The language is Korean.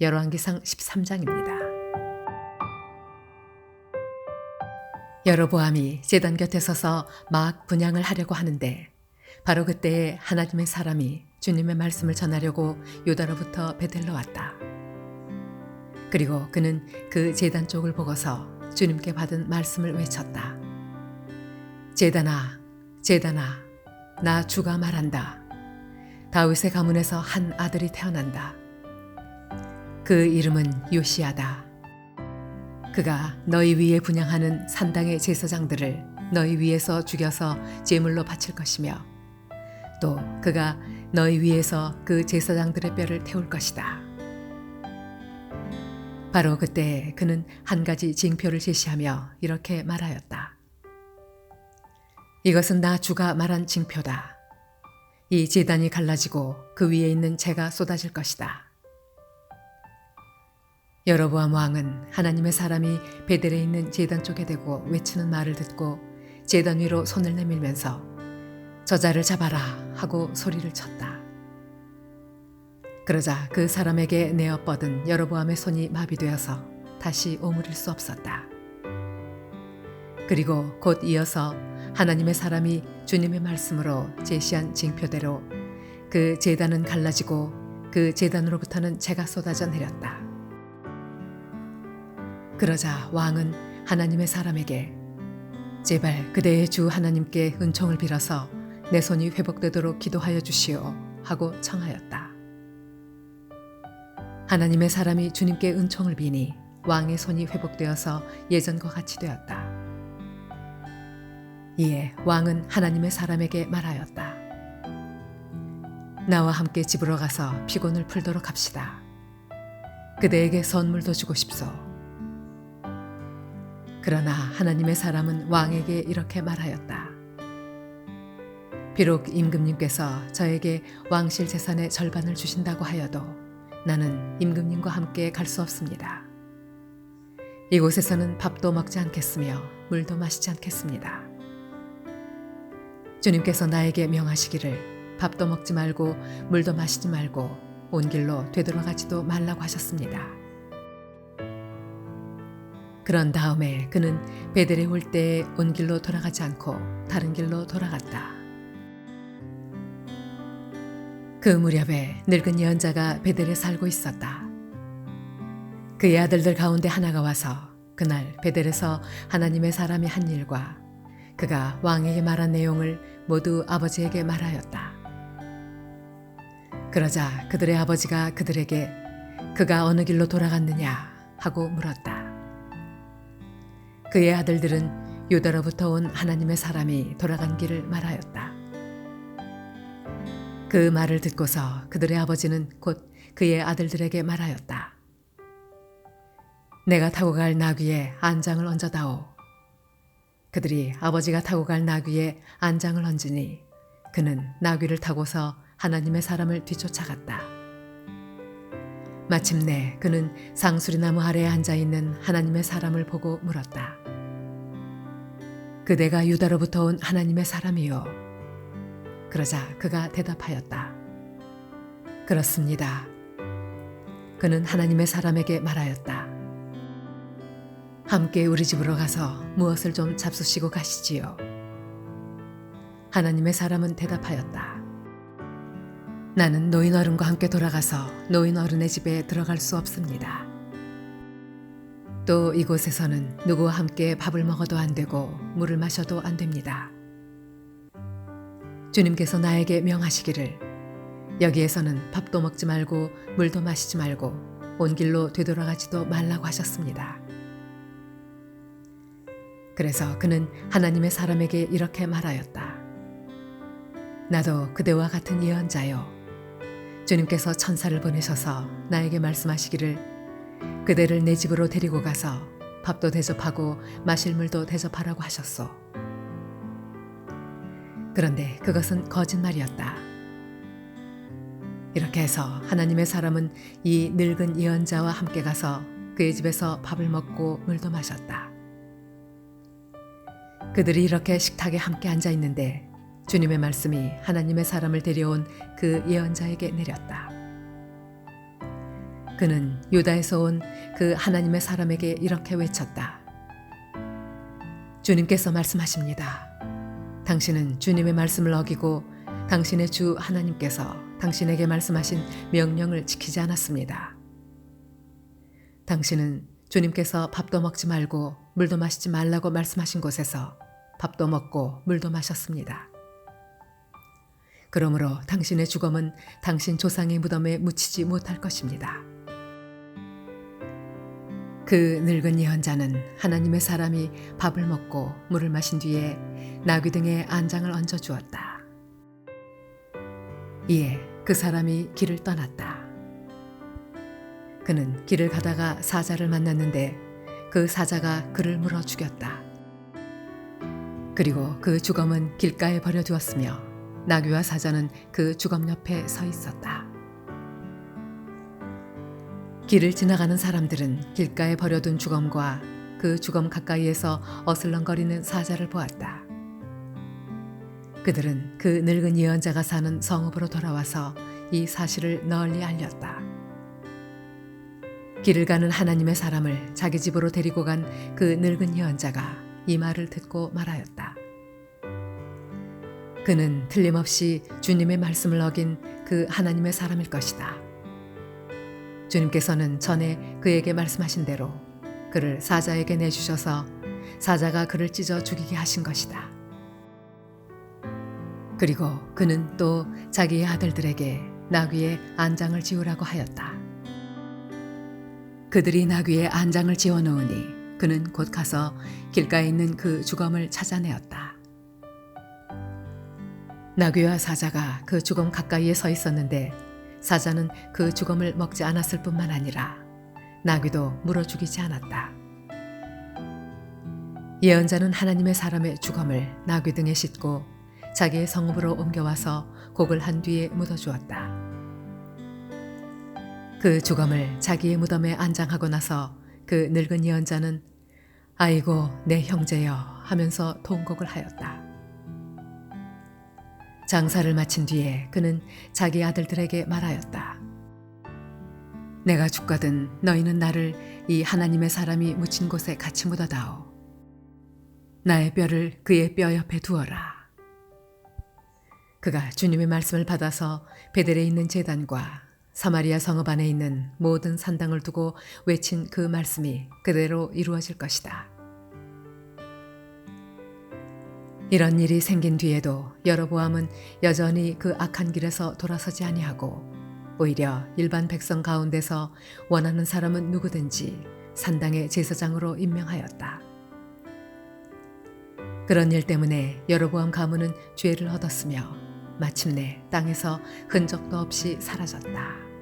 열왕기상 13장입니다. 여로보암이 제단 곁에 서서 막 분향을 하려고 하는데 바로 그때에 하나님의 사람이 주님의 말씀을 전하려고 유다로부터 베델로 왔다. 그리고 그는 그 제단 쪽을 보고서 주님께 받은 말씀을 외쳤다. 제단아, 제단아, 나 주가 말한다. 다윗의 가문에서 한 아들이 태어난다. 그 이름은 요시야다. 그가 너희 위에 분향하는 산당의 제사장들을 너희 위에서 죽여서 제물로 바칠 것이며 또 그가 너희 위에서 그 제사장들의 뼈를 태울 것이다. 바로 그때 그는 한 가지 징표를 제시하며 이렇게 말하였다. 이것은 나 주가 말한 징표다. 이 제단이 갈라지고 그 위에 있는 재가 쏟아질 것이다. 여로보암 왕은 하나님의 사람이 베델에 있는 제단 쪽에 대고 외치는 말을 듣고 제단 위로 손을 내밀면서 저자를 잡아라 하고 소리를 쳤다. 그러자 그 사람에게 내어 뻗은 여로보암의 손이 마비되어서 다시 오므릴 수 없었다. 그리고 곧 이어서 하나님의 사람이 주님의 말씀으로 제시한 징표대로 그 제단은 갈라지고 그 제단으로부터는 재가 쏟아져 내렸다. 그러자 왕은 하나님의 사람에게 제발 그대의 주 하나님께 은총을 빌어서 내 손이 회복되도록 기도하여 주시오 하고 청하였다. 하나님의 사람이 주님께 은총을 비니 왕의 손이 회복되어서 예전과 같이 되었다. 이에 왕은 하나님의 사람에게 말하였다. 나와 함께 집으로 가서 피곤을 풀도록 합시다. 그대에게 선물도 주고 싶소. 그러나 하나님의 사람은 왕에게 이렇게 말하였다. 비록 임금님께서 저에게 왕실 재산의 절반을 주신다고 하여도 나는 임금님과 함께 갈 수 없습니다. 이곳에서는 밥도 먹지 않겠으며 물도 마시지 않겠습니다. 주님께서 나에게 명하시기를 밥도 먹지 말고 물도 마시지 말고 온 길로 되돌아가지도 말라고 하셨습니다. 그런 다음에 그는 베델에 올 때에 온 길로 돌아가지 않고 다른 길로 돌아갔다. 그 무렵에 늙은 예언자가 베델에 살고 있었다. 그의 아들들 가운데 하나가 와서 그날 베델에서 하나님의 사람이 한 일과 그가 왕에게 말한 내용을 모두 아버지에게 말하였다. 그러자 그들의 아버지가 그들에게 그가 어느 길로 돌아갔느냐 하고 물었다. 그의 아들들은 유다로부터 온 하나님의 사람이 돌아간 길을 말하였다. 그 말을 듣고서 그들의 아버지는 곧 그의 아들들에게 말하였다. 내가 타고 갈 나귀에 안장을 얹어다오. 그들이 아버지가 타고 갈 나귀에 안장을 얹으니 그는 나귀를 타고서 하나님의 사람을 뒤쫓아갔다. 마침내 그는 상수리나무 아래에 앉아있는 하나님의 사람을 보고 물었다. 그대가 유다로부터 온 하나님의 사람이요. 그러자 그가 대답하였다. 그렇습니다. 그는 하나님의 사람에게 말하였다. 함께 우리 집으로 가서 무엇을 좀 잡수시고 가시지요. 하나님의 사람은 대답하였다. 나는 노인 어른과 함께 돌아가서 노인 어른의 집에 들어갈 수 없습니다. 또 이곳에서는 누구와 함께 밥을 먹어도 안 되고 물을 마셔도 안 됩니다. 주님께서 나에게 명하시기를 여기에서는 밥도 먹지 말고 물도 마시지 말고 온 길로 되돌아가지도 말라고 하셨습니다. 그래서 그는 하나님의 사람에게 이렇게 말하였다. 나도 그대와 같은 예언자요. 주님께서 천사를 보내셔서 나에게 말씀하시기를 그대를 내 집으로 데리고 가서 밥도 대접하고 마실 물도 대접하라고 하셨소. 그런데 그것은 거짓말이었다. 이렇게 해서 하나님의 사람은 이 늙은 예언자와 함께 가서 그의 집에서 밥을 먹고 물도 마셨다. 그들이 이렇게 식탁에 함께 앉아 있는데 주님의 말씀이 하나님의 사람을 데려온 그 예언자에게 내렸다. 그는 유다에서 온 그 하나님의 사람에게 이렇게 외쳤다. 주님께서 말씀하십니다. 당신은 주님의 말씀을 어기고 당신의 주 하나님께서 당신에게 말씀하신 명령을 지키지 않았습니다. 당신은 주님께서 밥도 먹지 말고 물도 마시지 말라고 말씀하신 곳에서 밥도 먹고 물도 마셨습니다. 그러므로 당신의 죽음은 당신 조상의 무덤에 묻히지 못할 것입니다. 그 늙은 예언자는 하나님의 사람이 밥을 먹고 물을 마신 뒤에 나귀 등에 안장을 얹어 주었다. 이에 그 사람이 길을 떠났다. 그는 길을 가다가 사자를 만났는데 그 사자가 그를 물어 죽였다. 그리고 그 주검은 길가에 버려두었으며 나귀와 사자는 그 주검 옆에 서 있었다. 길을 지나가는 사람들은 길가에 버려둔 주검과 그 주검 가까이에서 어슬렁거리는 사자를 보았다. 그들은 그 늙은 예언자가 사는 성읍으로 돌아와서 이 사실을 널리 알렸다. 길을 가는 하나님의 사람을 자기 집으로 데리고 간 그 늙은 예언자가 이 말을 듣고 말하였다. 그는 틀림없이 주님의 말씀을 어긴 그 하나님의 사람일 것이다. 주님께서는 전에 그에게 말씀하신 대로 그를 사자에게 내주셔서 사자가 그를 찢어 죽이게 하신 것이다. 그리고 그는 또 자기의 아들들에게 나귀에 안장을 지으라고 하였다. 그들이 나귀에 안장을 지어 놓으니 그는 곧 가서 길가에 있는 그 주검을 찾아내었다. 나귀와 사자가 그 주검 가까이에 서 있었는데 사자는 그 주검을 먹지 않았을 뿐만 아니라 나귀도 물어 죽이지 않았다. 예언자는 하나님의 사람의 주검을 나귀 등에 싣고 자기의 성읍으로 옮겨와서 곡을 한 뒤에 묻어주었다. 그 주검을 자기의 무덤에 안장하고 나서 그 늙은 예언자는 아이고 내 형제여 하면서 통곡을 하였다. 장사를 마친 뒤에 그는 자기 아들들에게 말하였다. 내가 죽거든 너희는 나를 이 하나님의 사람이 묻힌 곳에 같이 묻어다오. 나의 뼈를 그의 뼈 옆에 두어라. 그가 주님의 말씀을 받아서 베델에 있는 제단과 사마리아 성읍 안에 있는 모든 산당을 두고 외친 그 말씀이 그대로 이루어질 것이다. 이런 일이 생긴 뒤에도 여로보암은 여전히 그 악한 길에서 돌아서지 아니하고 오히려 일반 백성 가운데서 원하는 사람은 누구든지 산당의 제사장으로 임명하였다. 그런 일 때문에 여로보암 가문은 죄를 얻었으며 마침내 땅에서 흔적도 없이 사라졌다.